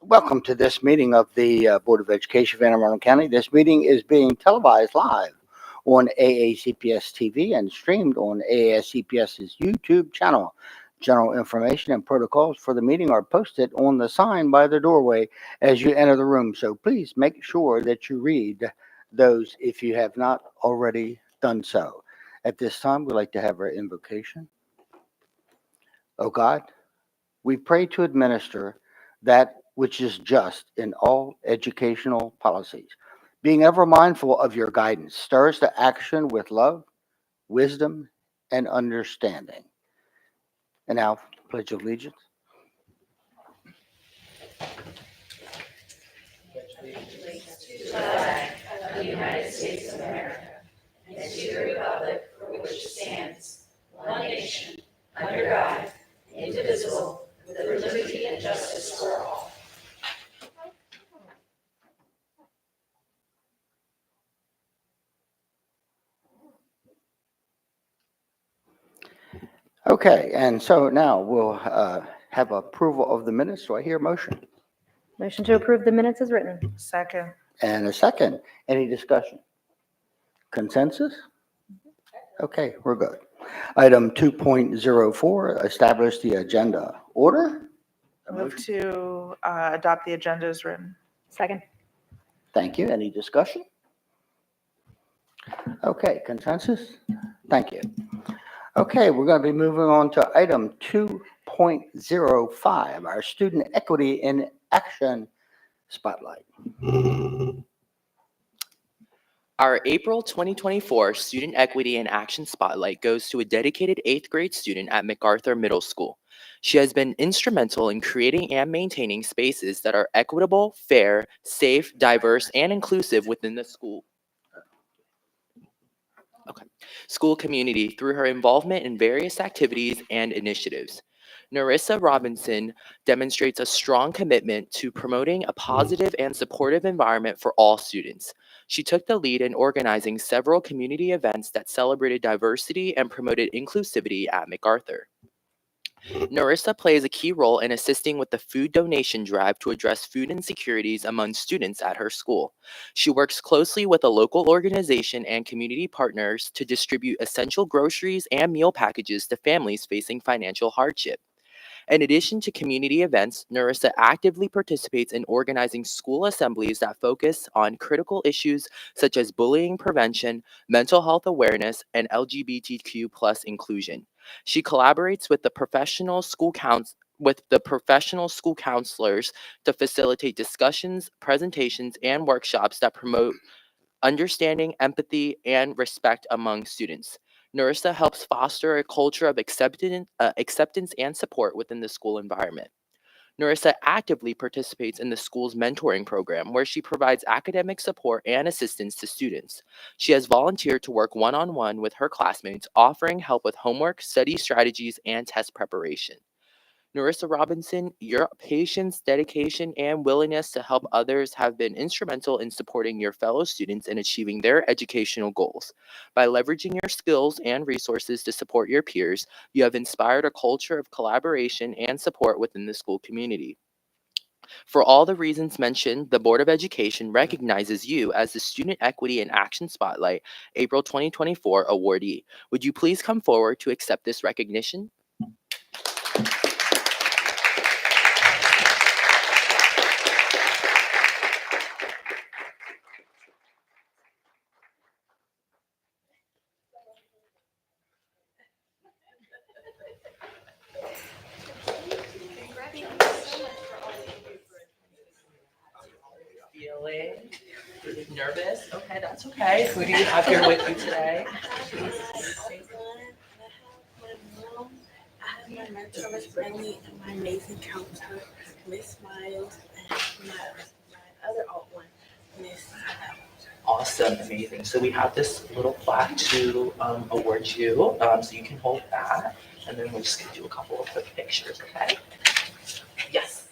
Welcome to this meeting of the Board of Education of Anne Arundel County. This meeting is being televised live on AACPS TV and streamed on AACPS's YouTube channel. General information and protocols for the meeting are posted on the sign by the doorway as you enter the room. So please make sure that you read those if you have not already done so. At this time, we'd like to have our invocation. O God, we pray to administer that which is just in all educational policies, being ever mindful of your guidance. Stir us to action with love, wisdom, and understanding. And now, Pledge of Allegiance. To the flag of the United States of America, and to the republic for which it stands, one nation, under God, indivisible, with liberty and justice for all. Okay, and so now we'll have approval of the minutes. Do I hear a motion? Motion to approve the minutes is written. Second. And a second. Any discussion? Consensus? Okay, we're good. Item 2.04, establish the agenda. Order? Move to adopt the agenda as written. Second. Thank you. Any discussion? Okay, consensus? Thank you. Okay, we're going to be moving on to item 2.05, our Student Equity in Action Spotlight. Our April 2024 Student Equity in Action Spotlight goes to a dedicated 8th grade student at MacArthur Middle School. She has been instrumental in creating and maintaining spaces that are equitable, fair, safe, diverse, and inclusive within the school community through her involvement in various activities and initiatives. Narissa Robinson demonstrates a strong commitment to promoting a positive and supportive environment for all students. She took the lead in organizing several community events that celebrated diversity and promoted inclusivity at MacArthur. Narissa plays a key role in assisting with the food donation drive to address food insecurities among students at her school. She works closely with a local organization and community partners to distribute essential groceries and meal packages to families facing financial hardship. In addition to community events, Narissa actively participates in organizing school assemblies that focus on critical issues such as bullying prevention, mental health awareness, and LGBTQ+ inclusion. She collaborates with the professional school counselors to facilitate discussions, presentations, and workshops that promote understanding, empathy, and respect among students. Narissa helps foster a culture of acceptance and support within the school environment. Narissa actively participates in the school's mentoring program, where she provides academic support and assistance to students. She has volunteered to work one-on-one with her classmates, offering help with homework, study strategies, and test preparation. Narissa Robinson, your patience, dedication, and willingness to help others have been instrumental in supporting your fellow students in achieving their educational goals. By leveraging your skills and resources to support your peers, you have inspired a culture of collaboration and support within the school community. For all the reasons mentioned, the Board of Education recognizes you as the Student Equity in Action Spotlight April 2024 awardee. Would you please come forward to accept this recognition? Feeling nervous? Okay, that's okay. Who do you have here with you today? I have my mentor, Miss Brantley, and my amazing counselor, Miss Miles, and my other alt one, Miss. Awesome, amazing. So we have this little plaque to award you, so you can hold that, and then we're just gonna do a couple of quick pictures, okay? Yes.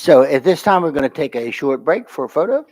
So at this time, we're going to take a short break for photos.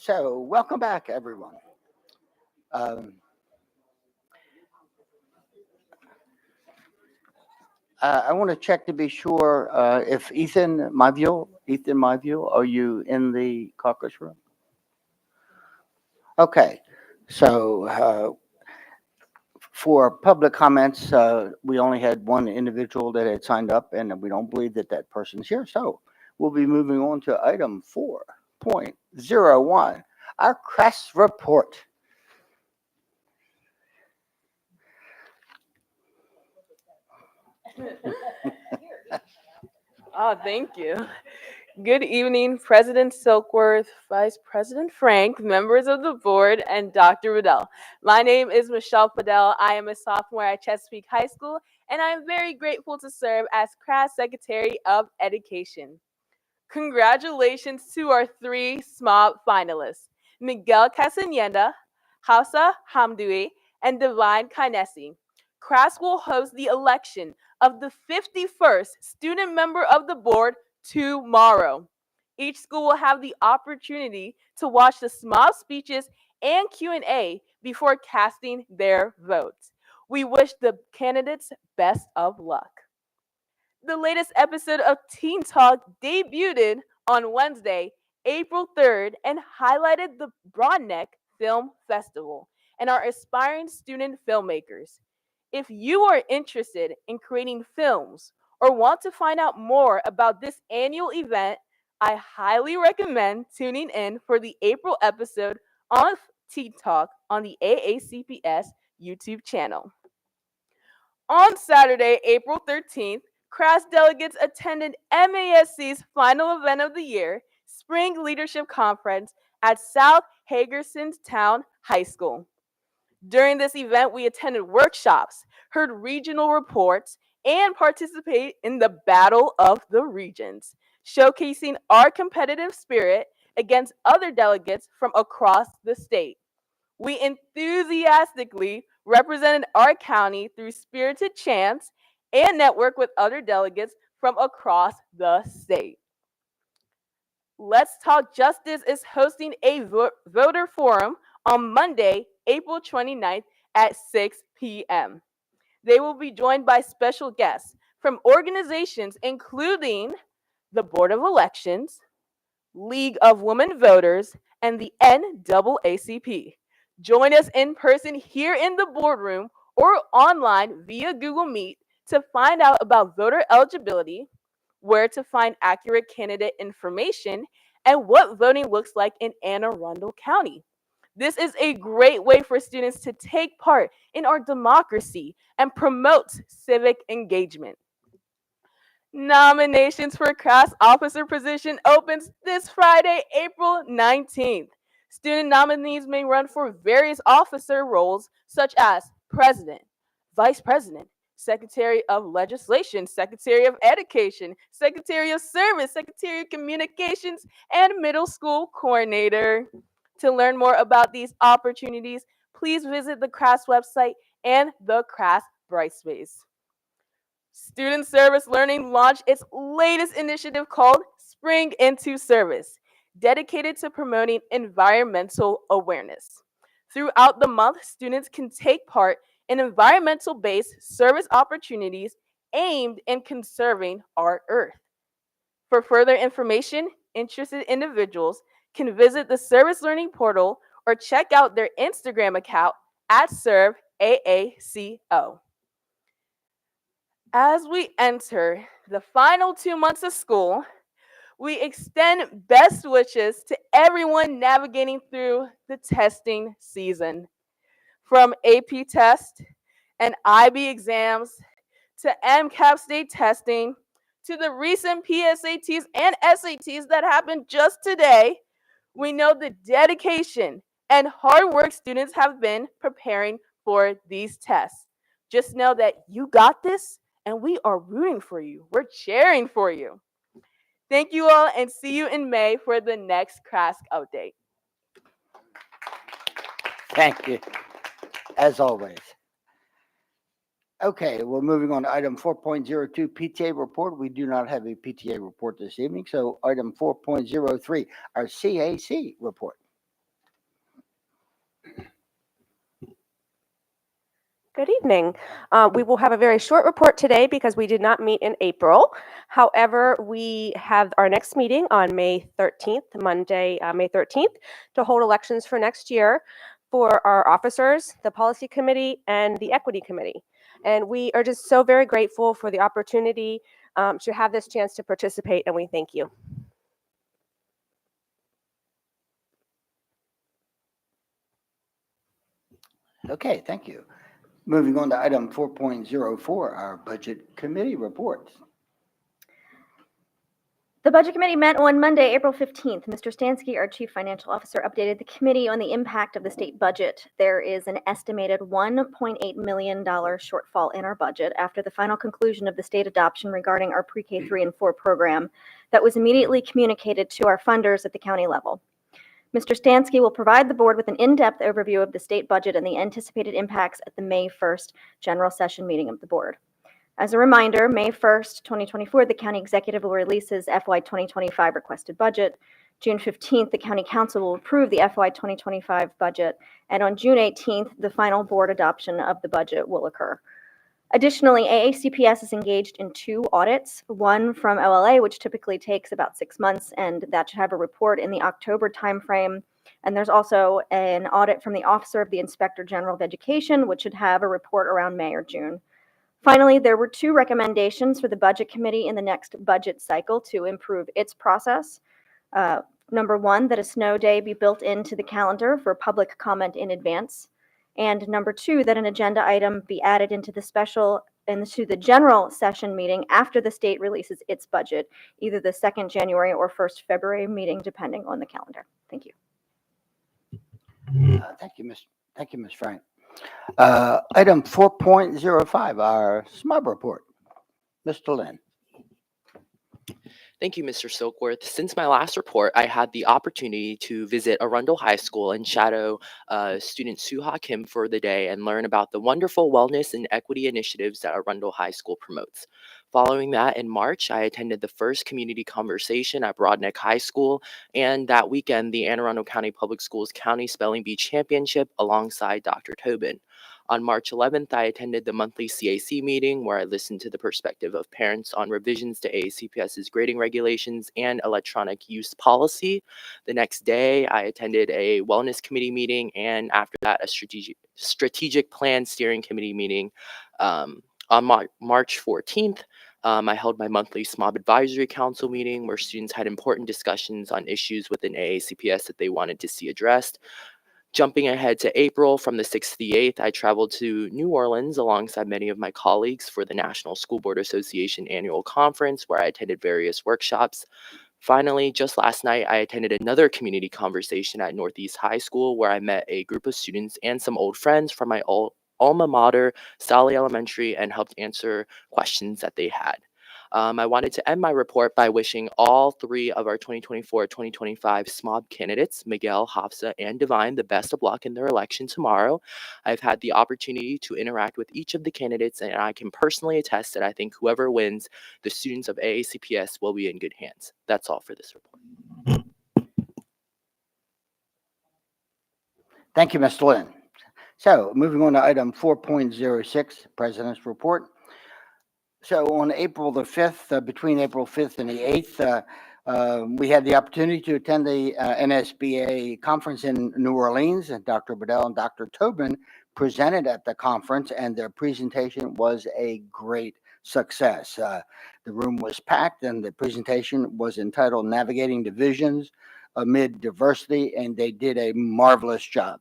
So welcome back, everyone. Um, I want to check to be sure if Ethan Myville, are you in the caucus room? Okay, so for public comments, we only had one individual that had signed up, and we don't believe that that person's here. So we'll be moving on to item 4.01, our CREST report. Oh, thank you. Good evening, President Silkworth, Vice President Frank, members of the board, and Dr. Riddell. My name is Michelle Fidel. I am a sophomore at Chesapeake High School, and I am very grateful to serve as CRAS Secretary of Education. Congratulations to our 3 SMOB finalists, Miguel Casanenda, Hausa Hamdoui, and Divine Kinesi. CRAS will host the election of the 51st student member of the board tomorrow. Each school will have the opportunity to watch the SMOB speeches and Q&A before casting their votes. We wish the candidates best of luck. The latest episode of Teen Talk debuted on Wednesday, April 3rd, and highlighted the Broadneck Film Festival and our aspiring student filmmakers. If you are interested in creating films or want to find out more about this annual event, I highly recommend tuning in for the April episode of Teen Talk on the AACPS YouTube channel. On Saturday, April 13th, CRAS delegates attended MASC's final event of the year, Spring Leadership Conference at South Hagerstown High School. During this event, we attended workshops, heard regional reports, and participated in the Battle of the Regions, showcasing our competitive spirit against other delegates from across the state. We enthusiastically represented our county through spirited chants and networked with other delegates from across the state. Let's Talk Justice is hosting a voter forum on Monday, April 29th at 6 p.m. They will be joined by special guests from organizations including the Board of Elections, League of Women Voters, and the NAACP. Join us in person here in the boardroom or online via Google Meet to find out about voter eligibility, where to find accurate candidate information, and what voting looks like in Anne Arundel County. This is a great way for students to take part in our democracy and promote civic engagement. Nominations for CRAS officer position opens this Friday, April 19th. Student nominees may run for various officer roles such as president, vice president, secretary of legislation, secretary of education, secretary of service, secretary of communications, and middle school coordinator. To learn more about these opportunities, please visit the CRAS website and the CRAS Brightspace. Student Service Learning launched its latest initiative called Spring into Service, dedicated to promoting environmental awareness. Throughout the month, students can take part in environmental-based service opportunities aimed in conserving our Earth. For further information, interested individuals can visit the Service Learning portal or check out their Instagram account at ServeAACO. As we enter the final 2 months of school, we extend best wishes to everyone navigating through the testing season. From AP test and IB exams to MCAP state testing to the recent PSATs and SATs that happened just today, we know the dedication and hard work students have been preparing for these tests. Just know that you got this, and we are rooting for you. We're cheering for you. Thank you all, and see you in May for the next CRASC update. Thank you, as always. Okay, we're moving on to item 4.02, PTA report. We do not have a PTA report this evening, so item 4.03, our CAC report. Good evening. We will have a very short report today because we did not meet in April. However, we have our next meeting on May 13th, Monday, May 13th, to hold elections for next year for our officers, the policy committee, and the equity committee. And we are just so very grateful for the opportunity to have this chance to participate, and we thank you. Okay, thank you. Moving on to item 4.04, our budget committee reports. The Budget Committee met on Monday, April 15th. Mr. Stansky, our Chief Financial Officer, updated the committee on the impact of the state budget. There is an estimated $1.8 million shortfall in our budget after the final conclusion of the state adoption regarding our pre-K 3 and 4 program that was immediately communicated to our funders at the county level. Mr. Stansky will provide the board with an in-depth overview of the state budget and the anticipated impacts at the May 1st general session meeting of the board. As a reminder, May 1st, 2024, the county executive will release his FY 2025 requested budget. June 15th, the county council will approve the FY 2025 budget. And on June 18th, the final board adoption of the budget will occur. Additionally, AACPS is engaged in 2 audits, one from OLA, which typically takes about 6 months, and that should have a report in the October timeframe. And there's also an audit from the Office of the Inspector General of Education, which should have a report around May or June. Finally, there were 2 recommendations for the Budget Committee in the next budget cycle to improve its process. Number 1, that a snow day be built into the calendar for public comment in advance. And number 2, that an agenda item be added into the general session meeting after the state releases its budget, either the 2nd January or 1st February meeting, depending on the calendar. Thank you. Thank you, Ms. Frank. Item 4.05, our SMUB report. Mr. Lynn. Thank you, Mr. Silkworth. Since my last report, I had the opportunity to visit Arundel High School and shadow student Suha Kim for the day and learn about the wonderful wellness and equity initiatives that Arundel High School promotes. Following that, in March, I attended the first community conversation at Broadneck High School, and that weekend, the Anne Arundel County Public Schools County Spelling Bee Championship alongside Dr. Tobin. On March 11th, I attended the monthly CAC meeting where I listened to the perspective of parents on revisions to AACPS's grading regulations and electronic use policy. The next day, I attended a wellness committee meeting, and after that, a strategic plan steering committee meeting. On March 14th, I held my monthly SMOB Advisory Council meeting where students had important discussions on issues within AACPS that they wanted to see addressed. Jumping ahead to April, from the 6th to the 8th, I traveled to New Orleans alongside many of my colleagues for the National School Board Association annual conference, where I attended various workshops. Finally, just last night, I attended another community conversation at Northeast High School, where I met a group of students and some old friends from my alma mater, Sally Elementary, and helped answer questions that they had. I wanted to end my report by wishing all 3 of our 2024-2025 SMOB candidates, Miguel, Hafsa, and Divine, the best of luck in their election tomorrow. I've had the opportunity to interact with each of the candidates, and I can personally attest that I think whoever wins, the students of AACPS will be in good hands. That's all for this report. Thank you, Mr. Lynn. So moving on to item 4.06, President's Report. So on April the 5th, between April 5th and the 8th, we had the opportunity to attend the NSBA conference in New Orleans, and Dr. Bedell and Dr. Tobin presented at the conference, and their presentation was a great success. The room was packed, and the presentation was entitled Navigating Divisions Amid Diversity, and they did a marvelous job.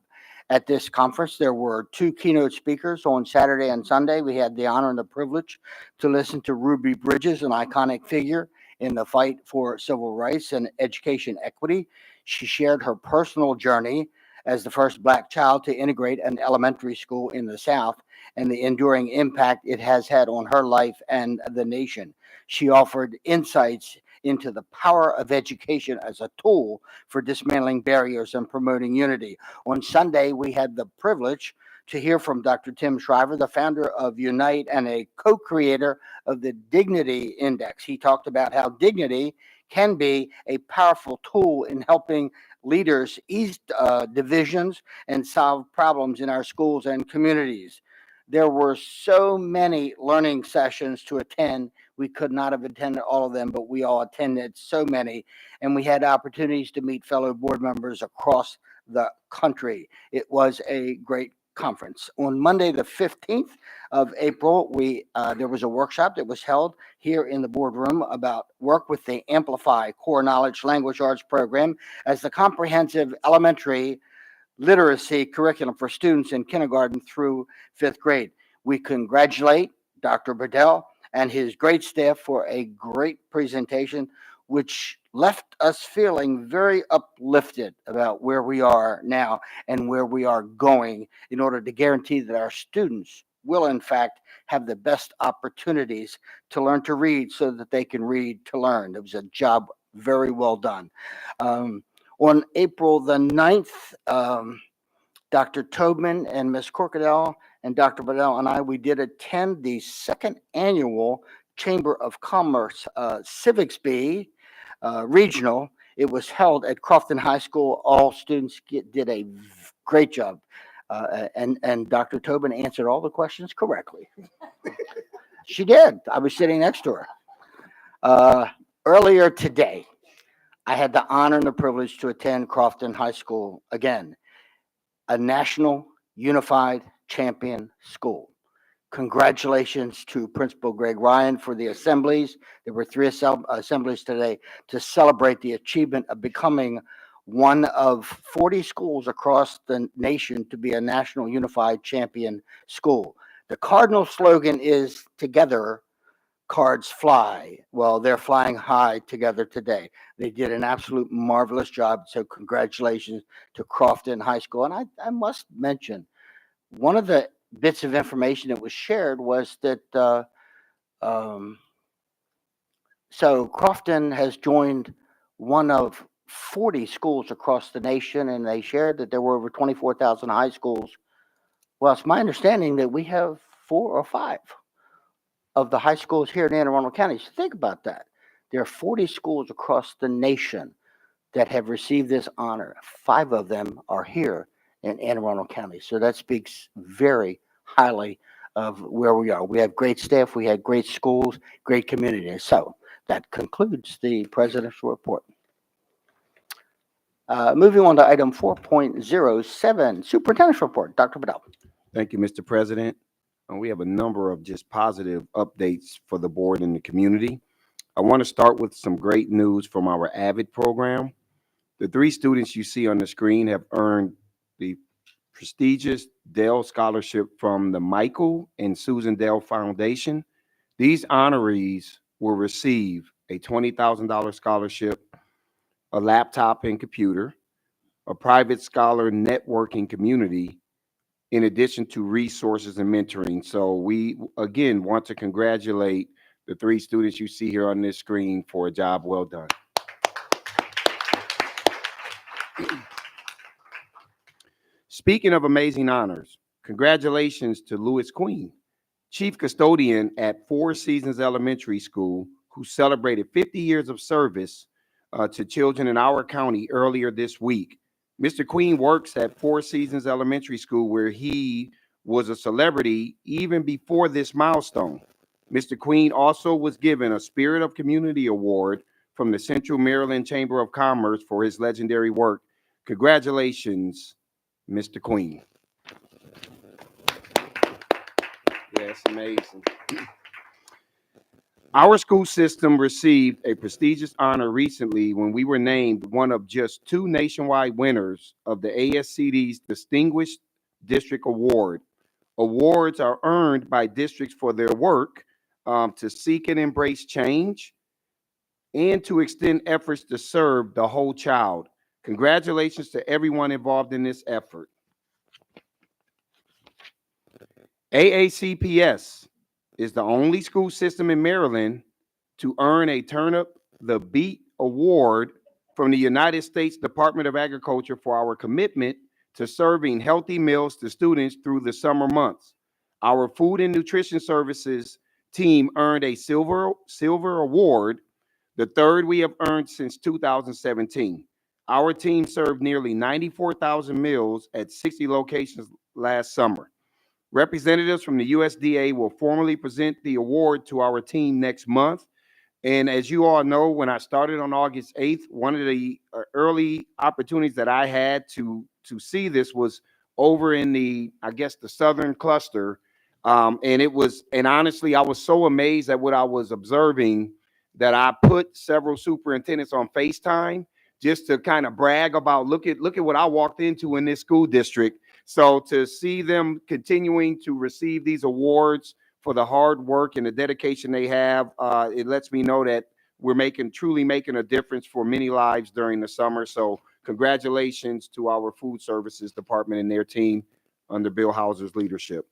At this conference, there were 2 keynote speakers on Saturday and Sunday. We had the honor and the privilege to listen to Ruby Bridges, an iconic figure in the fight for civil rights and education equity. She shared her personal journey as the first Black child to integrate an elementary school in the South and the enduring impact it has had on her life and the nation. She offered insights into the power of education as a tool for dismantling barriers and promoting unity. On Sunday, we had the privilege to hear from Dr. Tim Shriver, the founder of Unite and a co-creator of the Dignity Index. He talked about how dignity can be a powerful tool in helping leaders ease divisions and solve problems in our schools and communities. There were so many learning sessions to attend. We could not have attended all of them, but we all attended so many, and we had opportunities to meet fellow board members across the country. It was a great conference. On Monday, the 15th of April, there was a workshop that was held here in the boardroom about work with the Amplify Core Knowledge Language Arts program as the comprehensive elementary literacy curriculum for students in kindergarten through 5th grade. We congratulate Dr. Bedell and his great staff for a great presentation, which left us feeling very uplifted about where we are now and where we are going in order to guarantee that our students will, in fact, have the best opportunities to learn to read so that they can read to learn. It was a job very well done. On April the 9th, Dr. Tobin and Ms. Corkadell and Dr. Bedell and I, we did attend the second annual Chamber of Commerce Civics Bee Regional. It was held at Crofton High School. All students did a great job. And Dr. Tobin answered all the questions correctly. She did. I was sitting next to her. Earlier today, I had the honor and the privilege to attend Crofton High School again, a national unified champion school. Congratulations to Principal Greg Ryan for the assemblies. There were 3 assemblies today to celebrate the achievement of becoming one of 40 schools across the nation to be a national unified champion school. The cardinal slogan is "Together, Cards Fly." Well, they're flying high together today. They did an absolute marvelous job. So congratulations to Crofton High School. And I must mention, one of the bits of information that was shared was that so Crofton has joined one of 40 schools across the nation, and they shared that there were over 24,000 high schools. Well, it's my understanding that we have 4 or 5 of the high schools here in Anne Arundel County. So think about that. There are 40 schools across the nation that have received this honor. 5 of them are here in Anne Arundel County. So that speaks very highly of where we are. We have great staff, we have great schools, great communities. So that concludes the president's report. Moving on to item 4.07, Superintendent's report. Dr. Bedell. Thank you, Mr. President. We have a number of just positive updates for the board and the community. I want to start with some great news from our AVID program. The 3 students you see on the screen have earned the prestigious Dell Scholarship from the Michael and Susan Dell Foundation. These honorees will receive a $20,000 scholarship, a laptop and computer, a private scholar networking community, in addition to resources and mentoring. So we, again, want to congratulate the 3 students you see here on this screen for a job well done. Speaking of amazing honors, congratulations to Louis Queen, Chief Custodian at 4 Seasons Elementary School, who celebrated 50 years of service to children in our county earlier this week. Mr. Queen works at 4 Seasons Elementary School, where he was a celebrity even before this milestone. Mr. Queen also was given a Spirit of Community Award from the Central Maryland Chamber of Commerce for his legendary work. Congratulations, Mr. Queen. Yeah, it's amazing. Our school system received a prestigious honor recently when we were named one of just 2 nationwide winners of the ASCD's Distinguished District Award. Awards are earned by districts for their work to seek and embrace change and to extend efforts to serve the whole child. Congratulations to everyone involved in this effort. AACPS is the only school system in Maryland to earn a Turn Up the Beat Award from the United States Department of Agriculture for our commitment to serving healthy meals to students through the summer months. Our Food and Nutrition Services team earned a silver award, the 3rd we have earned since 2017. Our team served nearly 94,000 meals at 60 locations last summer. Representatives from the USDA will formally present the award to our team next month. And as you all know, when I started on August 8th, one of the early opportunities that I had to see this was over in the, I guess, the southern cluster. And honestly, I was so amazed at what I was observing that I put several superintendents on FaceTime just to kind of brag about, look at what I walked into in this school district. So to see them continuing to receive these awards for the hard work and the dedication they have, it lets me know that we're truly making a difference for many lives during the summer. So congratulations to our food services department and their team under Bill Hauser's leadership.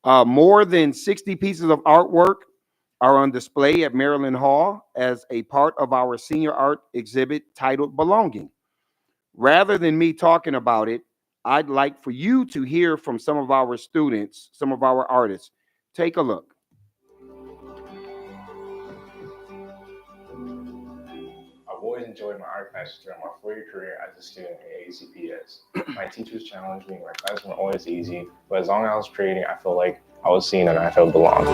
More than 60 pieces of artwork are on display at Maryland Hall as a part of our senior art exhibit titled Belonging. Rather than me talking about it, I'd like for you to hear from some of our students, some of our artists. Take a look. I've always enjoyed my art classes throughout my 4-year career as a student at AACPS. My teachers challenged me, my classes weren't always easy, but as long as I was creating, I felt like I was seen and I felt belonged.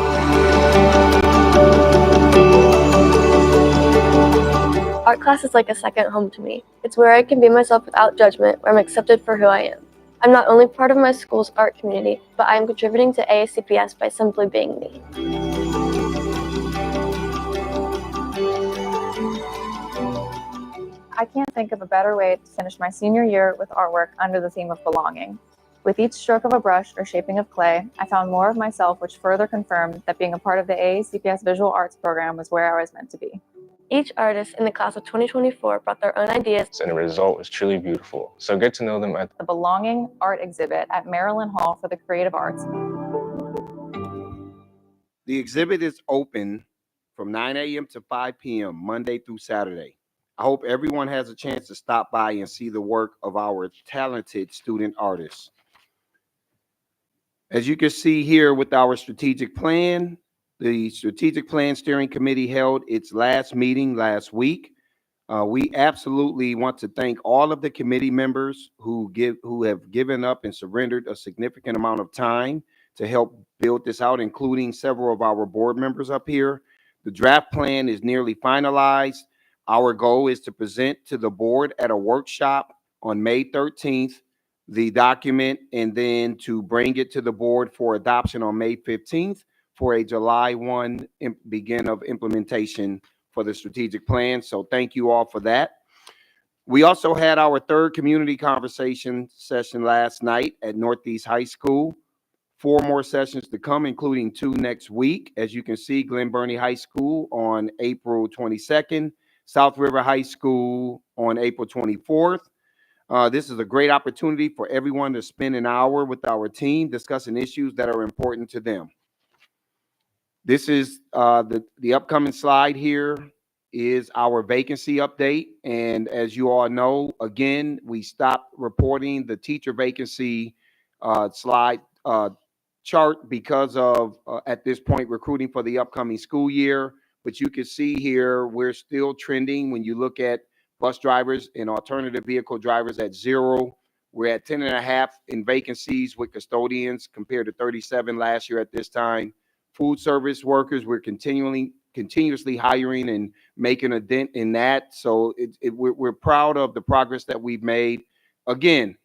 Art class is like a second home to me. It's where I can be myself without judgment, where I'm accepted for who I am. I'm not only part of my school's art community, but I am contributing to AACPS by simply being me. I can't think of a better way to finish my senior year with artwork under the theme of belonging. With each stroke of a brush or shaping of clay, I found more of myself, which further confirmed that being a part of the AACPS Visual Arts program was where I was meant to be. Each artist in the class of 2024 brought their own ideas, And the result was truly beautiful. So get to know them at The Belonging Art Exhibit at Maryland Hall for the Creative Arts. The exhibit is open from 9 a.m. to 5 p.m. Monday through Saturday. I hope everyone has a chance to stop by and see the work of our talented student artists. As you can see here with our strategic plan, the Strategic Plan Steering Committee held its last meeting last week. We absolutely want to thank all of the committee members who have given up and surrendered a significant amount of time to help build this out, including several of our board members up here. The draft plan is nearly finalized. Our goal is to present to the board at a workshop on May 13th, the document, and then to bring it to the board for adoption on May 15th for a July 1 begin of implementation for the strategic plan. So thank you all for that. We also had our third community conversation session last night at Northeast High School. 4 more sessions to come, including 2 next week. As you can see, Glen Burnie High School on April 22nd, South River High School on April 24th. This is a great opportunity for everyone to spend an hour with our team discussing issues that are important to them. This is the upcoming slide here is our vacancy update. And as you all know, again, we stopped reporting the teacher vacancy slide chart because of, at this point, recruiting for the upcoming school year. But you can see here, we're still trending when you look at bus drivers and alternative vehicle drivers at 0. We're at 10.5 in vacancies with custodians compared to 37 last year at this time. Food service workers, we're continuously hiring and making a dent in that. So we're proud of the progress that we've made. Again,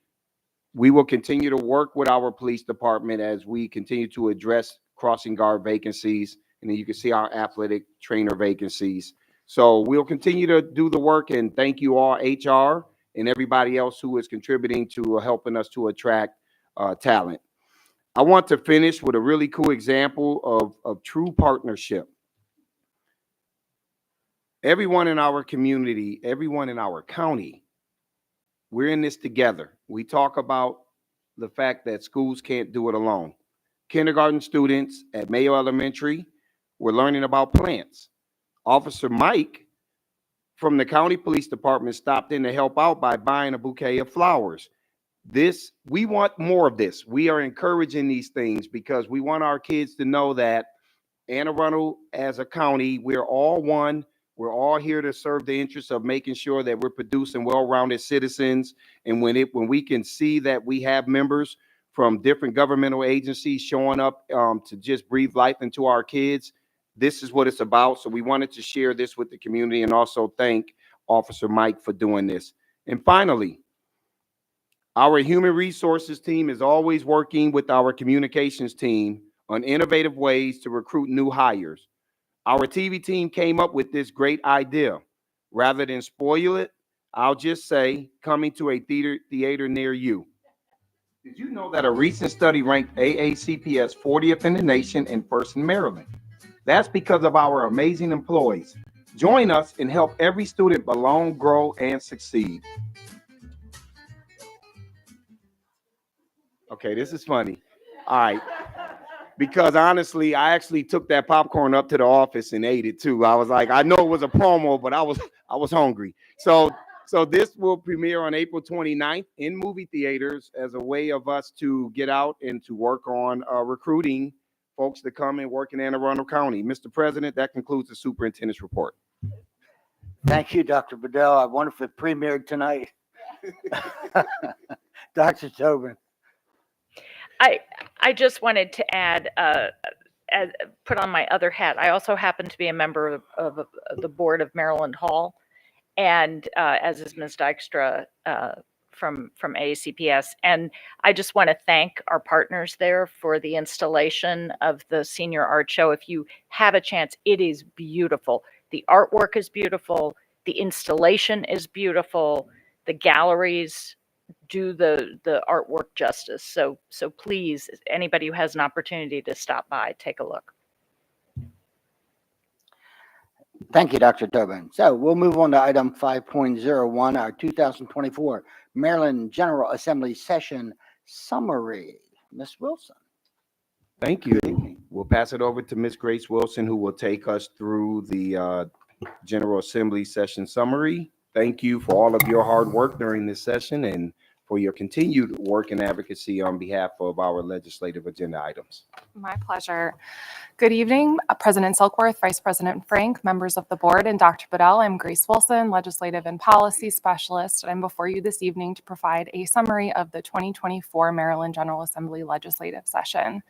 we will continue to work with our police department as we continue to address crossing guard vacancies. And then you can see our athletic trainer vacancies. So we'll continue to do the work, and thank you all, HR and everybody else who is contributing to helping us to attract talent. I want to finish with a really cool example of true partnership. Everyone in our community, everyone in our county, we're in this together. We talk about the fact that schools can't do it alone. Kindergarten students at Mayo Elementary were learning about plants. Officer Mike from the county police department stopped in to help out by buying a bouquet of flowers. We want more of this. We are encouraging these things because we want our kids to know that Anne Arundel, as a county, we're all one. We're all here to serve the interests of making sure that we're producing well-rounded citizens. And when we can see that we have members from different governmental agencies showing up to just breathe life into our kids. This is what it's about. So we wanted to share this with the community and also thank Officer Mike for doing this. And finally, our human resources team is always working with our communications team on innovative ways to recruit new hires. Our TV team came up with this great idea. Rather than spoil it, I'll just say coming to a theater near you. Did you know that a recent study ranked AACPS 40th in the nation and first in Maryland? That's because of our amazing employees. Join us and help every student belong, grow, and succeed. Okay, this is funny. All right. Because honestly, I actually took that popcorn up to the office and ate it too. I was like, I know it was a promo, but I was hungry. So this will premiere on April 29th in movie theaters as a way of us to get out and to work on recruiting folks to come and work in Anne Arundel County. Mr. President, that concludes the superintendent's report. Thank you, Dr. Bedell. I wonder if it premiered tonight. Dr. Tobin. I just wanted to add, put on my other hat. I also happen to be a member of the board of Maryland Hall, and as is Ms. Dykstra from AACPS. And I just want to thank our partners there for the installation of the Senior Art Show. If you have a chance, it is beautiful. The artwork is beautiful. The installation is beautiful. The galleries do the artwork justice. So please, anybody who has an opportunity to stop by, take a look. Thank you, Dr. Tobin. So we'll move on to item 5.01, our 2024 Maryland General Assembly Session Summary. Ms. Wilson. Thank you. We'll pass it over to Ms. Grace Wilson, who will take us through the General Assembly Session Summary. Thank you for all of your hard work during this session and for your continued work and advocacy on behalf of our legislative agenda items. My pleasure. Good evening, President Silkworth, Vice President Frank, members of the board, and Dr. Bedell. I'm Grace Wilson, Legislative and Policy Specialist, and I'm before you this evening to provide a summary of the 2024 Maryland General Assembly Legislative Session.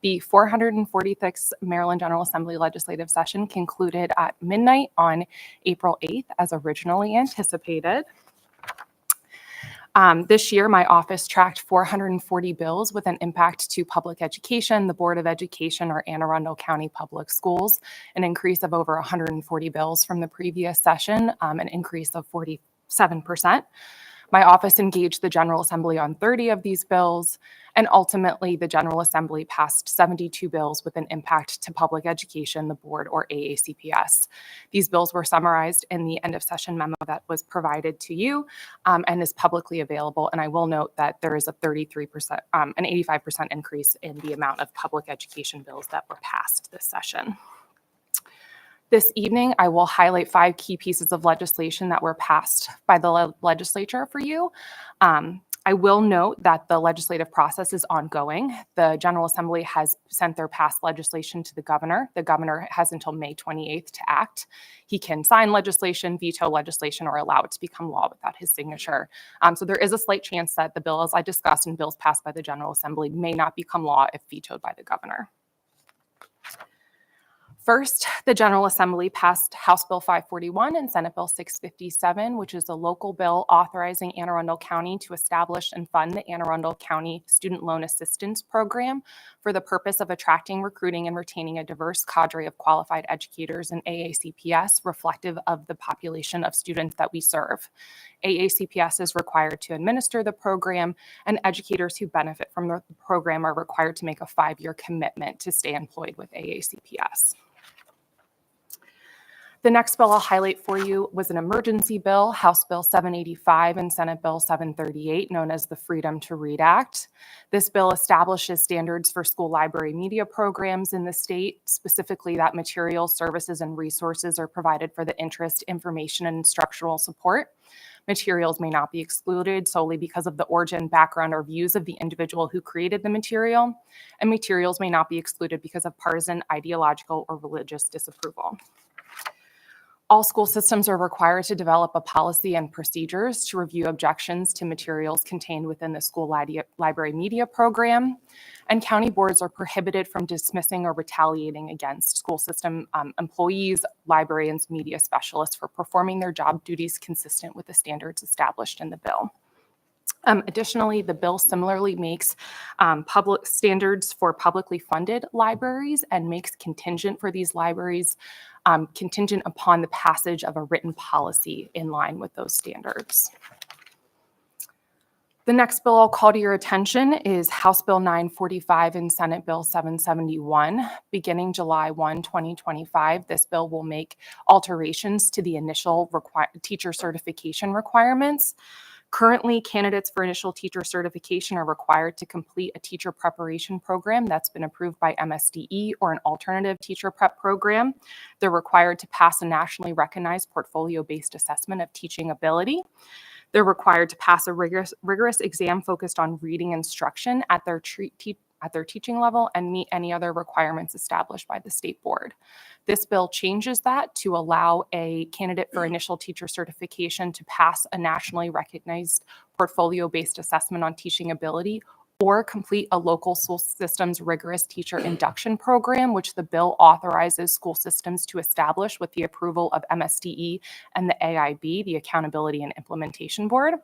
The 446th Maryland General Assembly Legislative Session concluded at midnight on April 8th, as originally anticipated. This year, my office tracked 440 bills with an impact to public education, the Board of Education, or Anne Arundel County Public Schools, an increase of over 140 bills from the previous session, an increase of 47%. My office engaged the General Assembly on 30 of these bills, and ultimately the General Assembly passed 72 bills with an impact to public education, the board, or AACPS. These bills were summarized in the end of session memo that was provided to you and is publicly available. And I will note that there is a 33%, an 85% increase in the amount of public education bills that were passed this session. This evening, I will highlight 5 key pieces of legislation that were passed by the legislature for you. I will note that the legislative process is ongoing. The General Assembly has sent their passed legislation to the governor. The governor has until May 28th to act. He can sign legislation, veto legislation, or allow it to become law without his signature. So there is a slight chance that the bill, as I discussed, and bills passed by the General Assembly may not become law if vetoed by the governor. First, the General Assembly passed House Bill 541 and Senate Bill 657, which is a local bill authorizing Anne Arundel County to establish and fund the Anne Arundel County Student Loan Assistance Program for the purpose of attracting, recruiting, and retaining a diverse cadre of qualified educators in AACPS reflective of the population of students that we serve. AACPS is required to administer the program, and educators who benefit from the program are required to make a 5-year commitment to stay employed with AACPS. The next bill I'll highlight for you was an emergency bill, House Bill 785 and Senate Bill 738, known as the Freedom to Read Act. This bill establishes standards for school library media programs in the state, specifically that materials, services, and resources are provided for the interest, information, and instructional support. Materials may not be excluded solely because of the origin, background, or views of the individual who created the material, and materials may not be excluded because of partisan, ideological, or religious disapproval. All school systems are required to develop a policy and procedures to review objections to materials contained within the school library media program. And county boards are prohibited from dismissing or retaliating against school system employees, librarians, media specialists for performing their job duties consistent with the standards established in the bill. Additionally, the bill similarly makes public standards for publicly funded libraries and makes contingent for these libraries contingent upon the passage of a written policy in line with those standards. The next bill I'll call to your attention is House Bill 945 and Senate Bill 771. Beginning July 1, 2025, this bill will make alterations to the initial teacher certification requirements. Currently, candidates for initial teacher certification are required to complete a teacher preparation program that's been approved by MSDE or an alternative teacher prep program. They're required to pass a nationally recognized portfolio-based assessment of teaching ability. They're required to pass a rigorous exam focused on reading instruction at their teaching level and meet any other requirements established by the state board. This bill changes that to allow a candidate for initial teacher certification to pass a nationally recognized portfolio-based assessment on teaching ability or complete a local school system's rigorous teacher induction program, which the bill authorizes school systems to establish with the approval of MSDE and the AIB, the Accountability and Implementation Board.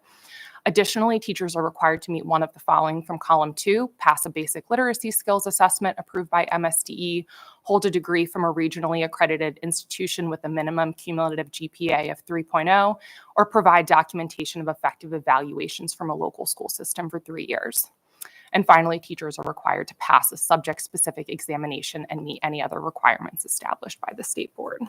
Additionally, teachers are required to meet one of the following from column 2, pass a basic literacy skills assessment approved by MSDE, hold a degree from a regionally accredited institution with a minimum cumulative GPA of 3.0, or provide documentation of effective evaluations from a local school system for 3 years. And finally, teachers are required to pass a subject-specific examination and meet any other requirements established by the state board.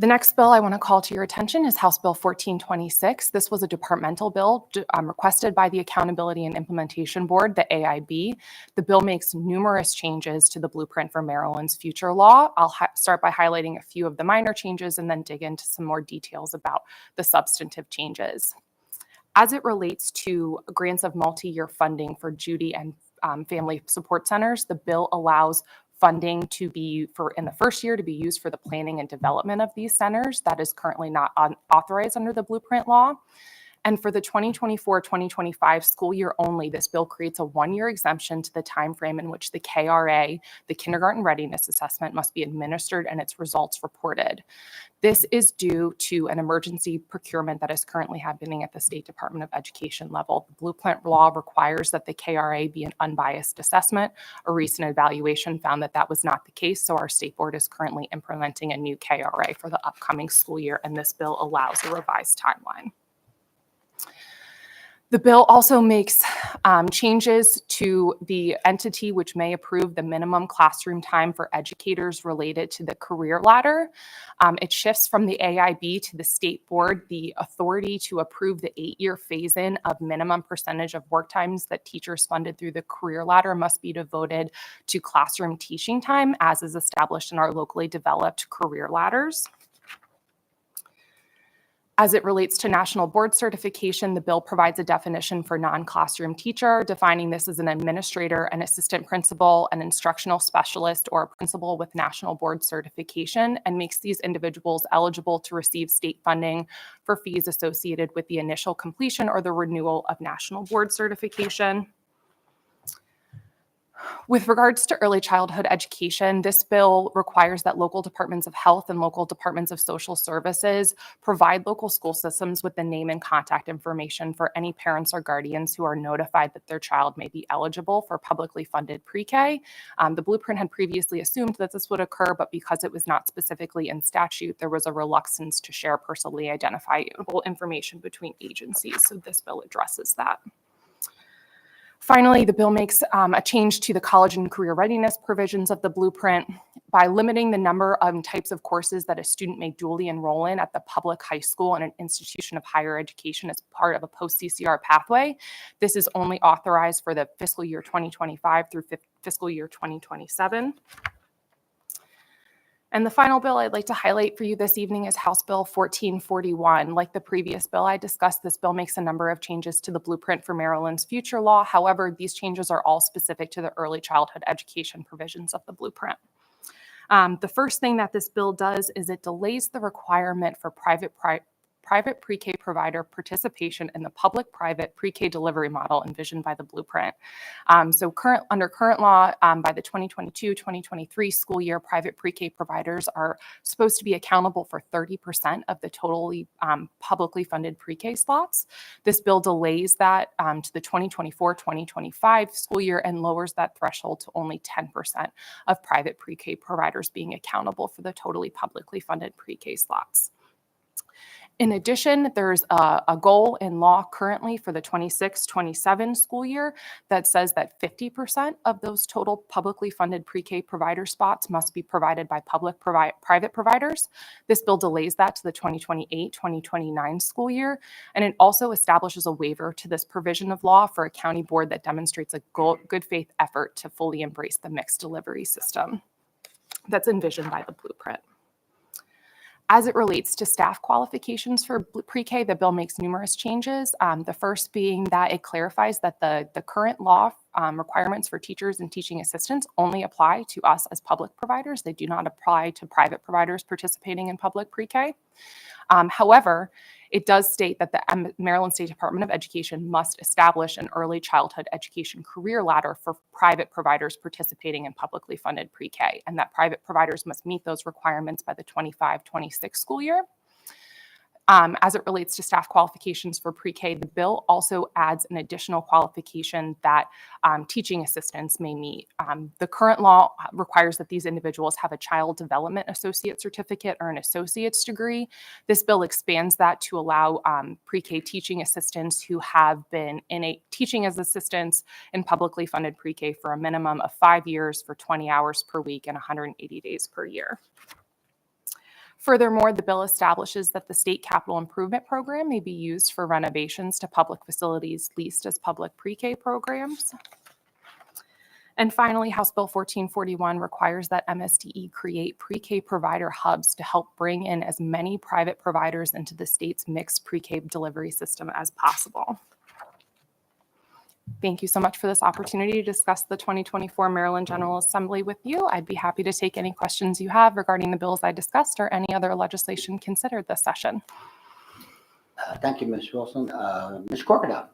The next bill I want to call to your attention is House Bill 1426. This was a departmental bill requested by the Accountability and Implementation Board, the AIB. The bill makes numerous changes to the blueprint for Maryland's future law. I'll start by highlighting a few of the minor changes and then dig into some more details about the substantive changes. As it relates to grants of multi-year funding for Judy and family support centers, the bill allows funding to be in the first year to be used for the planning and development of these centers. That is currently not authorized under the blueprint law. And for the 2024-2025 school year only, this bill creates a 1-year exemption to the time frame in which the KRA, the Kindergarten Readiness Assessment, must be administered and its results reported. This is due to an emergency procurement that is currently happening at the State Department of Education level. The blueprint law requires that the KRA be an unbiased assessment. A recent evaluation found that that was not the case, so our state board is currently implementing a new KRA for the upcoming school year, and this bill allows a revised timeline. The bill also makes changes to the entity which may approve the minimum classroom time for educators related to the career ladder. It shifts from the AIB to the state board the authority to approve the 8-year phase-in of minimum percentage of work times that teachers funded through the career ladder must be devoted to classroom teaching time, as is established in our locally developed career ladders. As it relates to national board certification, the bill provides a definition for non-classroom teacher, defining this as an administrator, an assistant principal, an instructional specialist, or a principal with national board certification, and makes these individuals eligible to receive state funding for fees associated with the initial completion or the renewal of national board certification. With regards to early childhood education, this bill requires that local departments of health and local departments of social services provide local school systems with the name and contact information for any parents or guardians who are notified that their child may be eligible for publicly funded pre-K. The blueprint had previously assumed that this would occur, but because it was not specifically in statute, there was a reluctance to share personally identifiable information between agencies. So this bill addresses that. Finally, the bill makes a change to the college and career readiness provisions of the blueprint by limiting the number of types of courses that a student may dually enroll in at the public high school and an institution of higher education as part of a post-CCR pathway. This is only authorized for the fiscal year 2025 through fiscal year 2027. And the final bill I'd like to highlight for you this evening is House Bill 1441. Like the previous bill I discussed, this bill makes a number of changes to the blueprint for Maryland's future law. However, these changes are all specific to the early childhood education provisions of the blueprint. The first thing that this bill does is it delays the requirement for private pre-K provider participation in the public-private pre-K delivery model envisioned by the blueprint. Under current law, by the 2022-2023 school year, private pre-K providers are supposed to be accountable for 30% of the totally publicly funded pre-K slots. This bill delays that to the 2024-2025 school year and lowers that threshold to only 10% of private pre-K providers being accountable for the totally publicly funded pre-K slots. In addition, there's a goal in law currently for the 26-27 school year that says that 50% of those total publicly funded pre-K provider spots must be provided by private providers. This bill delays that to the 2028-2029 school year, and it also establishes a waiver to this provision of law for a county board that demonstrates a good faith effort to fully embrace the mixed delivery system that's envisioned by the blueprint. As it relates to staff qualifications for pre-K, the bill makes numerous changes. The first being that it clarifies that the current law requirements for teachers and teaching assistants only apply to us as public providers. They do not apply to private providers participating in public pre-K. However, it does state that the Maryland State Department of Education must establish an early childhood education career ladder for private providers participating in publicly funded pre-K, and that private providers must meet those requirements by the 25-26 school year. As it relates to staff qualifications for pre-K, the bill also adds an additional qualification that teaching assistants may meet. The current law requires that these individuals have a child development associate certificate or an associate's degree. This bill expands that to allow pre-K teaching assistants who have been teaching as assistants in publicly funded pre-K for a minimum of 5 years for 20 hours per week and 180 days per year. Furthermore, the bill establishes that the state capital improvement program may be used for renovations to public facilities leased as public pre-K programs. And finally, House Bill 1441 requires that MSDE create pre-K provider hubs to help bring in as many private providers into the state's mixed pre-K delivery system as possible. Thank you so much for this opportunity to discuss the 2024 Maryland General Assembly with you. I'd be happy to take any questions you have regarding the bills I discussed or any other legislation considered this session. Thank you, Ms. Wilson. Ms. Crocodile.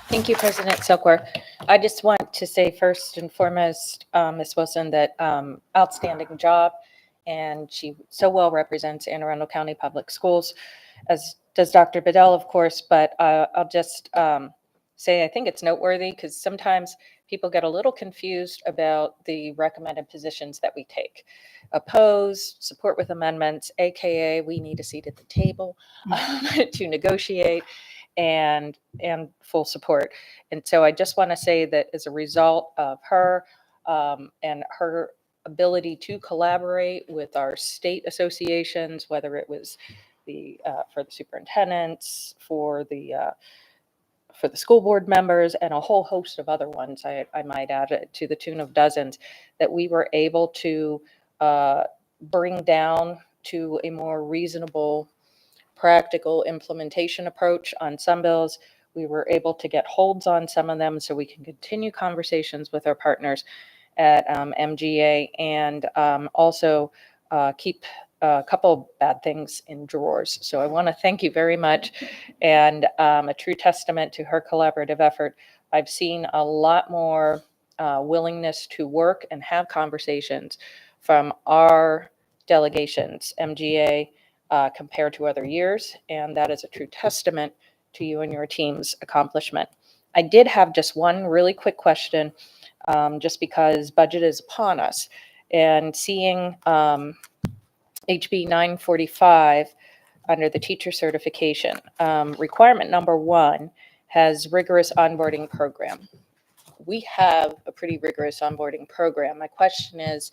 Thank you, President Silkworth. I just want to say first and foremost, Ms. Wilson, that outstanding job, and she so well represents Anne Arundel County Public Schools, as does Dr. Bedell, of course, but I'll just say I think it's noteworthy because sometimes people get a little confused about the recommended positions that we take. Oppose, support with amendments, AKA we need a seat at the table to negotiate, and full support. And so I just want to say that as a result of her and her ability to collaborate with our state associations, whether it was for the superintendents, for the school board members, and a whole host of other ones, I might add, to the tune of dozens, that we were able to bring down to a more reasonable, practical implementation approach on some bills. We were able to get holds on some of them so we can continue conversations with our partners at MGA and also keep a couple bad things in drawers. So I want to thank you very much, and a true testament to her collaborative effort. I've seen a lot more willingness to work and have conversations from our delegations, MGA, compared to other years, and that is a true testament to you and your team's accomplishment. I did have just one really quick question, just because budget is upon us, and seeing HB 945 under the teacher certification. Requirement number 1 has rigorous onboarding program. We have a pretty rigorous onboarding program. My question is,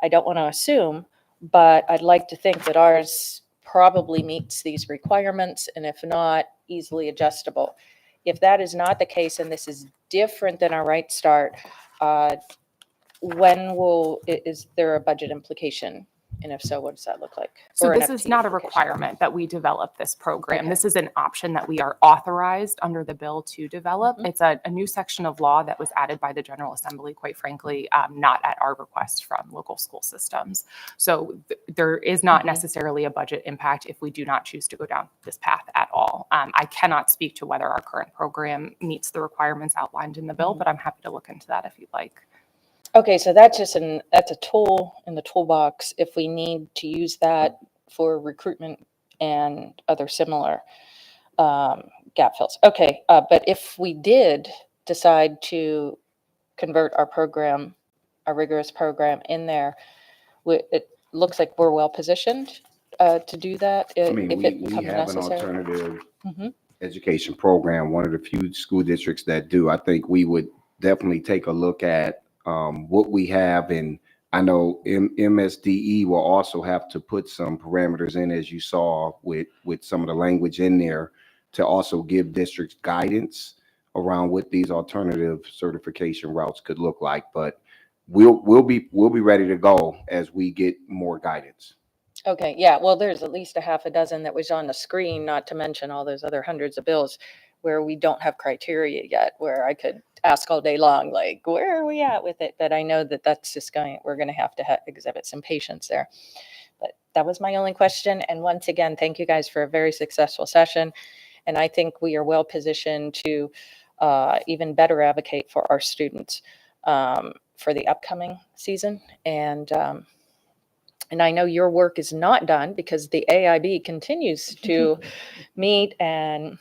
I don't want to assume, but I'd like to think that ours probably meets these requirements, and if not, easily adjustable. If that is not the case, and this is different than our Right Start, is there a budget implication And if so, what does that look like? So Or an this is FTE not a for K-12. requirement that we develop this program. Okay. This is an option that we are authorized under the bill to develop. Mhm. It's a new section of law that was added by the General Assembly, quite frankly, not at our request from local school systems. So there is not Mhm. necessarily a budget impact if we do not choose to go down this path at all. I cannot speak to whether our current program meets the requirements outlined in the bill, Mhm. but I'm happy to look into that if you'd like. Okay, so that's just that's a tool in the toolbox if we need to use that for recruitment and other similar gap fills. Okay, but if we did decide to convert our program, our rigorous program in there, it looks like we're well positioned to do that I mean, if it we becomes have an necessary. alternative Mhm. education program, one of the few school districts that do. I think we would definitely take a look at what we have. And I know MSDE will also have to put some parameters in, as you saw with some of the language in there, to also give districts guidance around what these alternative certification routes could look like. But we'll be ready to go as we get more guidance. Okay, yeah, well, there's at least a half a dozen that was on the screen, not to mention all those other hundreds of bills where we don't have criteria yet, where I could ask all day long, like, where are we at with it? But I know that that's just we're going to have to exhibit some patience there. But that was my only question. And once again, thank you guys for a very successful session. And I think we are well positioned to even better advocate for our students for the upcoming season. And I know your work is not done because the AIB continues to meet and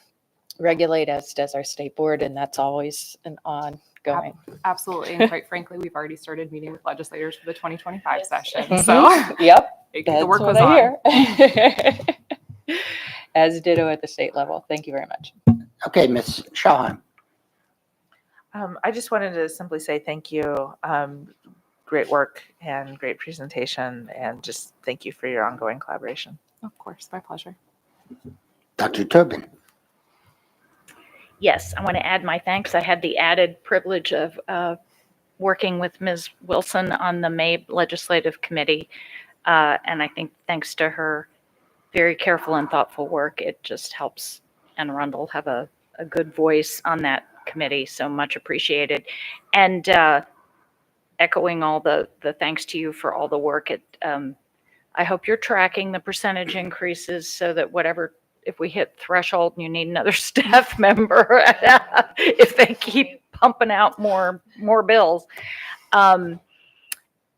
regulate, as does our state board, and that's always an ongoing. Absolutely. And quite frankly, we've already started meeting with legislators for the 2025 session. Mhm. So Yep, the that's work what goes on. I hear. As ditto at the state level. Thank you very much. Okay, Ms. Schauheim. I just wanted to simply say thank you. Great work and great presentation, and just thank you for your ongoing collaboration. Of course, my pleasure. Dr. Tobin. Yes, I want to add my thanks. I had the added privilege of working with Ms. Wilson on the May Legislative Committee. And I think thanks to her very careful and thoughtful work, it just helps Anne Arundel have a good voice on that committee. So much appreciated. And echoing all the thanks to you for all the work. I hope you're tracking the percentage increases so that if we hit threshold and you need another staff member, if they keep pumping out more bills.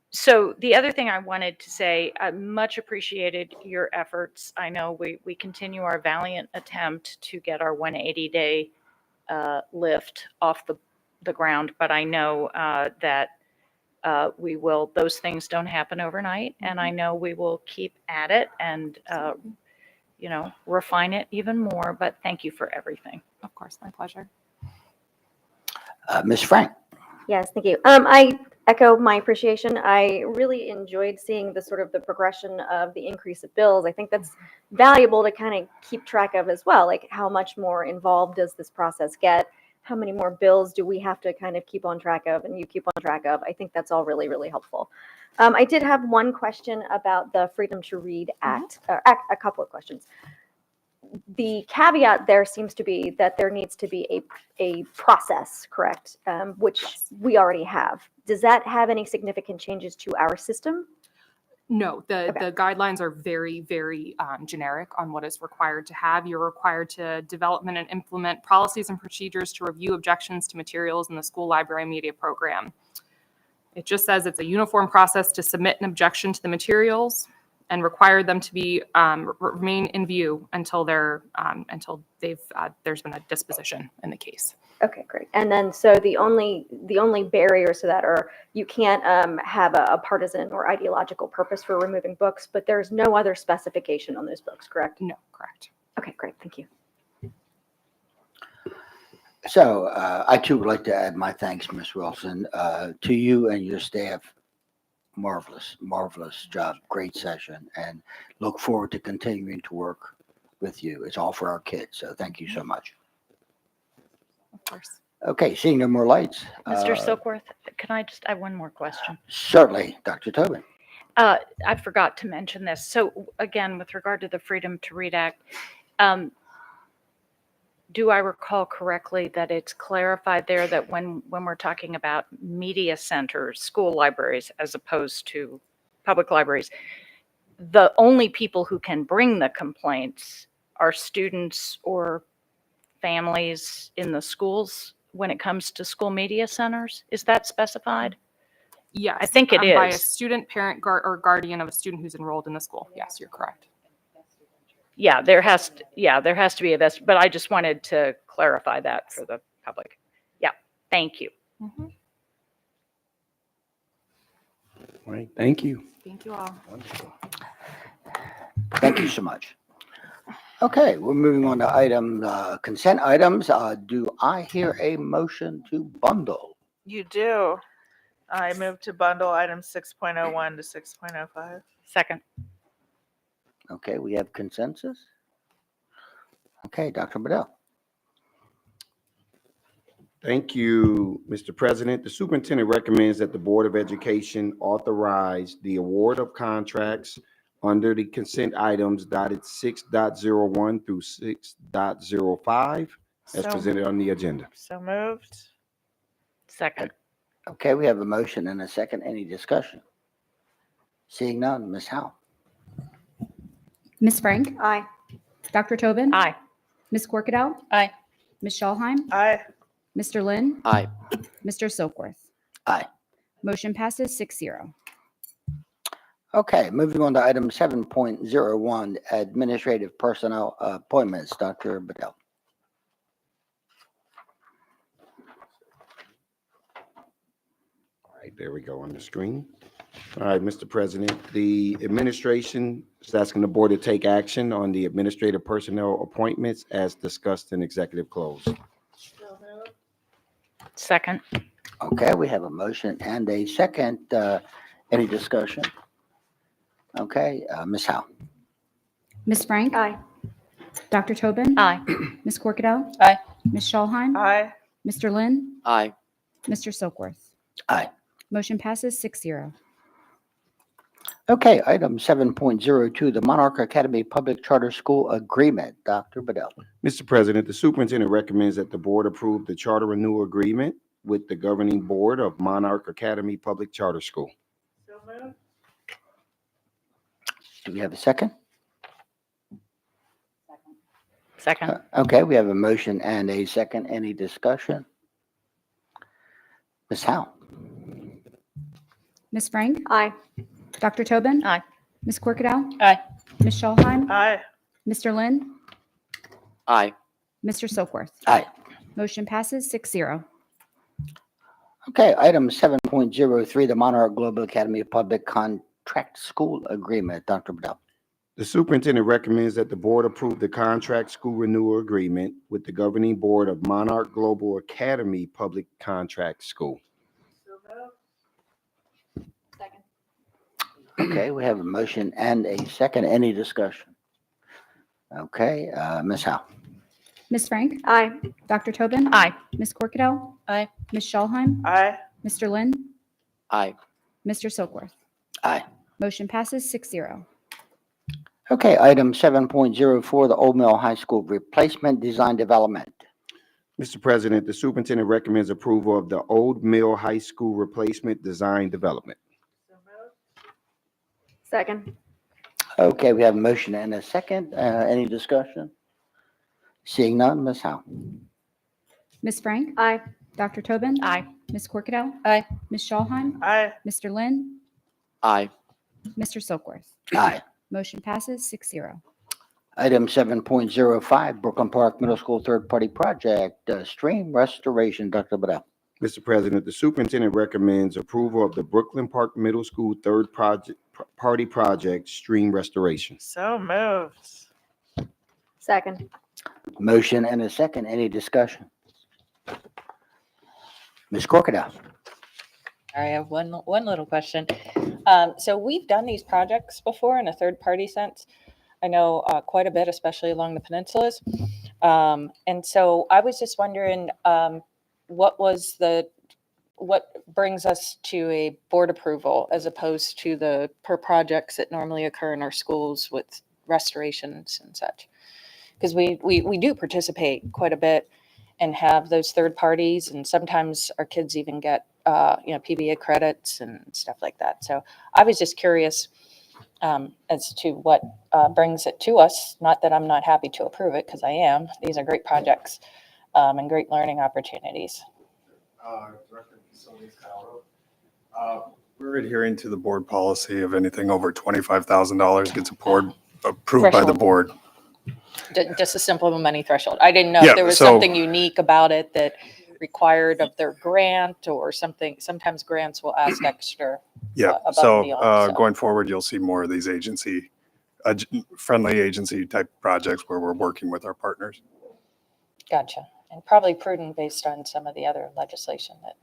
So the other thing I wanted to say, I much appreciated your efforts. I know we continue our valiant attempt to get our 180-day lift off the ground, but I know that we will, those things don't happen overnight, and I know we will keep at it and, refine it even more, but thank you for everything. Of course, my pleasure. Ms. Frank. Yes, thank you. I echo my appreciation. I really enjoyed seeing the progression of the increase of bills. I think that's valuable to kind of keep track of as well. Like, how much more involved does this process get? How many more bills do we have to kind of keep on track of and you keep on track of? I think that's all really, really helpful. I did have one question about the Freedom to Read Act, a couple of questions. The caveat there seems to be that there needs to be a process, correct? Which we already have. Does that have any significant changes to our system? No, the guidelines are very, very generic on what is required to have. You're required to development and implement policies and procedures to review objections to materials in the school library media program. It just says it's a uniform process to submit an objection to the materials and require them to be remain in view until there's been a disposition in the case. Okay, great. And then so the only barriers to that are you can't have a partisan or ideological purpose for removing books, but there's no other specification on those books, correct? No, correct. Okay, great. Thank you. So I too would like to add my thanks, Ms. Wilson, to you and your staff. Marvelous job. Great session, and look forward to continuing to work with you. It's all for our kids. So thank you so much. Of course. Okay, seeing no more lights. Mr. Silkworth, can I have one more question? Certainly, Dr. Tobin. I forgot to mention this. So again, with regard to the Freedom to Read Act, do I recall correctly that it's clarified there that when we're talking about media centers, school libraries, as opposed to public libraries, the only people who can bring the complaints are students or families in the schools when it comes to school media centers? Is that specified? Yes. I think it By a is. student, parent, or guardian of a student who's enrolled in the school. Yes, you're correct. Yeah, there has to be a vest, but I just wanted to clarify that for the public. Yeah, thank you. Mhm. All right, thank you. Thank you all. Wonderful. Thank you so much. Okay, we're moving on to consent items. Do I hear a motion to bundle? You do. I move to bundle items 6.01 to 6.05. Second. Okay, we have consensus. Okay, Dr. Bedell. Thank you, Mr. President. The superintendent recommends that the Board of Education authorize the award of contracts under the consent items dotted 6.01 through 6.05 as So- presented on the agenda. So moved. Second. Okay, we have a motion and a second. Any discussion? Seeing none, Ms. Howe. Ms. Frank? Aye. Dr. Tobin? Aye. Ms. Corkadell? Aye. Ms. Schallheim? Aye. Mr. Lynn? Aye. Mr. Silkworth? Aye. Motion passes 6-0. Okay, moving on to item 7.01, administrative personnel appointments. Dr. Bedell. All right, there we go on the screen. All right, Mr. President, the administration is asking the board to take action on the administrative personnel appointments as discussed in executive close. Second. Okay, we have a motion and a second. Any discussion? Okay, Ms. Howe. Ms. Frank? Aye. Dr. Tobin? Aye. Ms. Corkadell? Aye. Ms. Schallheim? Aye. Mr. Lynn? Aye. Mr. Silkworth? Aye. Motion passes 6-0. Okay, item 7.02, the Monarch Academy Public Charter School Agreement. Dr. Bedell. Mr. President, the superintendent recommends that the board approve the charter renewal agreement with the governing board of Monarch Academy Public Charter School. So moved. Do we have a second? Second. Okay, we have a motion and a second. Any discussion? Ms. Howe. Ms. Frank? Aye. Dr. Tobin? Aye. Ms. Corkadell? Aye. Ms. Schallheim? Aye. Mr. Lynn? Aye. Mr. Silkworth? Aye. Motion passes 6-0. Okay, item 7.03, the Monarch Global Academy Public Contract School Agreement. Dr. Bedell. The superintendent recommends that the board approve the contract school renewal agreement with the governing board of Monarch Global Academy Public Contract School. Okay, we have a motion and a second. Any discussion? Okay, Ms. Howe. Ms. Frank? Aye. Dr. Tobin? Aye. Ms. Corkadell? Aye. Ms. Schallheim? Aye. Mr. Lynn? Aye. Mr. Silkworth? Aye. Motion passes 6-0. Okay, item 7.04, the Old Mill High School Replacement Design Development. Mr. President, the superintendent recommends approval of the Old Mill High School Replacement Design Development. Second. Okay, we have a motion and a second. Any discussion? Seeing none, Ms. Howe. Ms. Frank? Aye. Dr. Tobin? Aye. Ms. Corkadell? Aye. Ms. Schallheim? Aye. Mr. Lynn? Aye. Mr. Silkworth? Aye. Motion passes 6-0. Item 7.05, Brooklyn Park Middle School Third-Party Project, Stream Restoration. Dr. Bedell. Mr. President, the superintendent recommends approval of the Brooklyn Park Middle School Third-Party Project Stream Restoration. So moved. Second. Motion and a second. Any discussion? Ms. Corkadell. I have one little question. So we've done these projects before in a third-party sense. I know quite a bit, especially along the peninsulas. And so I was just wondering, what was the what brings us to a board approval as opposed to the per projects that normally occur in our schools with restorations and such? Because we do participate quite a bit and have those third parties, and sometimes our kids even get PBA credits and stuff like that. So I was just curious as to what brings it to us. Not that I'm not happy to approve it, because I am. These are great projects and great learning opportunities. Director of Facilities, Kyle. We're adhering to the board policy of anything over $25,000 gets approved by the board. Just a simple money threshold. I didn't know Yeah, if there was so- something unique about it that required of their grant or something. Sometimes grants will ask extra. Yeah, above and so beyond, so. going forward, you'll see more of these friendly agency type projects where we're working with our partners. Gotcha. And probably prudent based on some of the other legislation that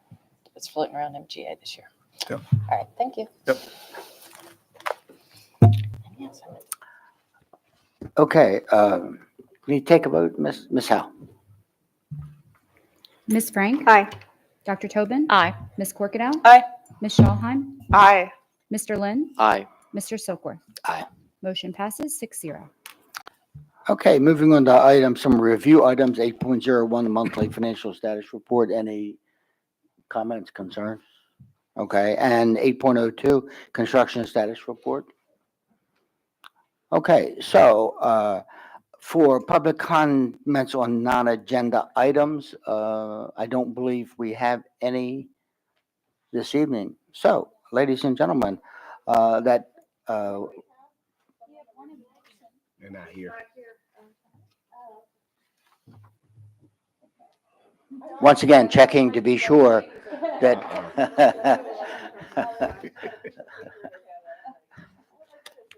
was floating around MGA this year. Yeah. All right, thank you. Yep. Okay, we take a vote, Ms. Howe. Ms. Frank? Aye. Dr. Tobin? Aye. Ms. Corkadell? Aye. Ms. Schallheim? Aye. Mr. Lynn? Aye. Mr. Silkworth? Aye. Motion passes 6-0. Okay, moving on to some review items, 8.01, the monthly financial status report. Any comments, concerns? Okay, and 8.02, construction status report. Okay, so for public comments on non-agenda items, I don't believe we have any this evening. So, ladies and gentlemen, They're not here. once again, checking to be sure that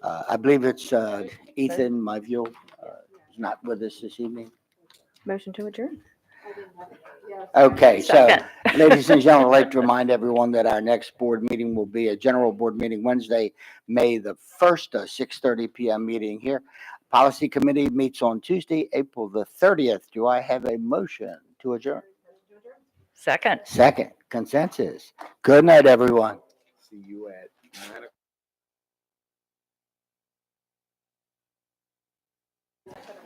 I believe it's Ethan, my view, is not with us this evening. Motion to adjourn. Okay, so, Second. ladies and gentlemen, I'd like to remind everyone that our next board meeting will be a general board meeting Wednesday, May the 1st, a 6:30 p.m. meeting here. Policy Committee meets on Tuesday, April the 30th. Do I have a motion to adjourn? Second. Second, consensus. Good night, everyone. See you at 9 o'clock.